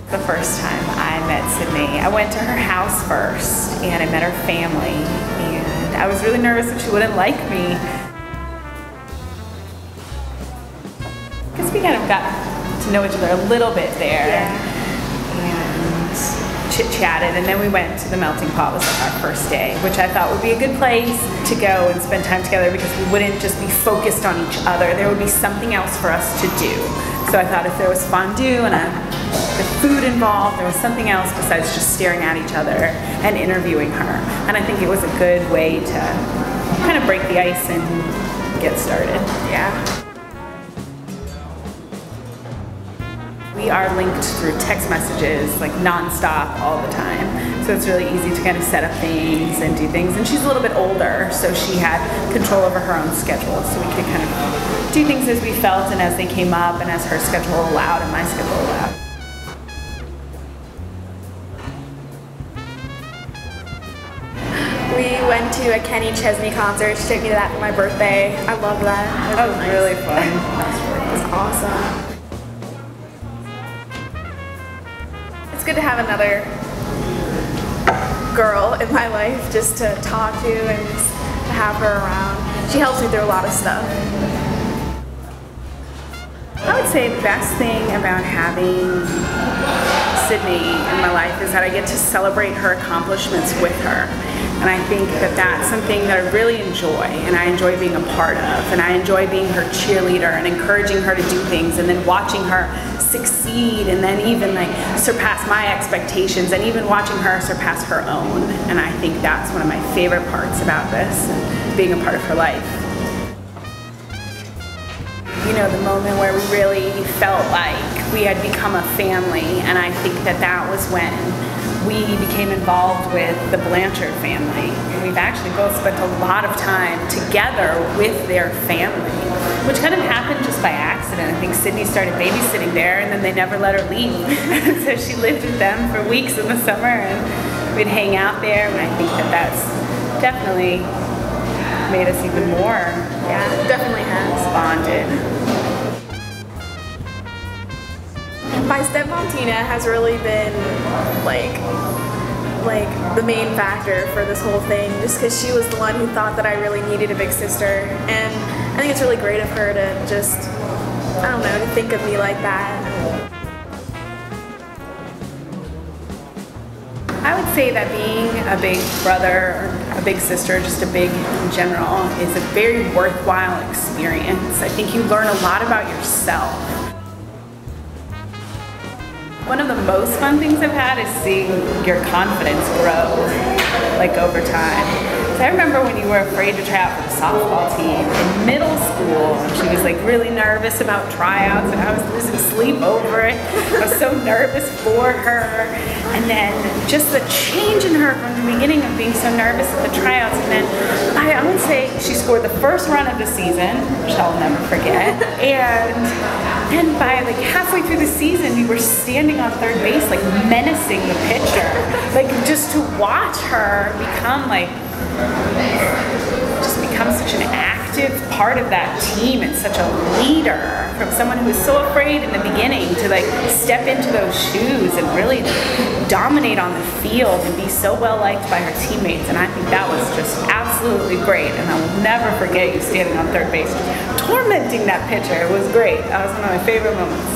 The first time I met Sydney, I went to her house first and I met her family, and I was really nervous that she wouldn't like me. I guess we kind of got to know each other a little bit there, and chit-chatted, and then we went to the Melting Pot. Was like our first day, which I thought would be a good place to go and spend time together because we wouldn't just be focused on each other. There would be something else for us to do. So I thought if there was fondue and the food involved, there was something else besides just staring at each other and interviewing her. And I think it was a good way to kind of break the ice and get started. Yeah. We are linked through text messages, like nonstop all the time. So it's really easy to kind of set up things and do things. And she's a little bit older, so she had control over her own schedule. So we could kind of do things as we felt and as they came up and as her schedule allowed and my schedule allowed. We went to a Kenny Chesney concert. She took me to that for my birthday. I love that. That was really fun. It was awesome. It's good to have another girl in my life just to talk to and just to have her around. She helps me through a lot of stuff. I would say the best thing about having Sydney in my life is that I get to celebrate her accomplishments with her. And I think that that's something that I really enjoy, and I enjoy being a part of, and I enjoy being her cheerleader and encouraging her to do things, and then watching her succeed, and then even like surpass my expectations, and even watching her surpass her own. And I think that's one of my favorite parts about this, and being a part of her life. You know, the moment where we really felt like we had become a family, and I think that that was when we became involved with the Blanchard family. And we've actually both spent a lot of time together with their family, which kind of happened just by accident. I think Sydney started babysitting there, and then they never let her leave. So she lived with them for weeks in the summer, and we'd hang out there, and I think that that's definitely made us even more, yeah, it definitely has, bonded. My stepmom Tina has really been like the main factor for this whole thing, just because she was the one who thought that I really needed a big sister, and I think it's really great of her to just, I don't know, to think of me like that. I would say that being a big brother, or a big sister, just a big in general, is a very worthwhile experience. I think you learn a lot about yourself. One of the most fun things I've had is seeing your confidence grow, like over time. So I remember when you were afraid to try out for the softball team in middle school, and she was like really nervous about tryouts, and I was losing sleep over it. I was so nervous for her. And then just the change in her from the beginning of being so nervous at the tryouts, and then I would say she scored the first run of the season, which I'll never forget. And then by like halfway through the season, we were standing on third base, like menacing the pitcher. Like just to watch her become like, just become such an active part of that team and such a leader, from someone who was so afraid in the beginning to like step into those shoes and really dominate on the field and be so well liked by her teammates. And I think that was just absolutely great, and I will never forget you standing on third base just tormenting that pitcher. It was great. That was one of my favorite moments.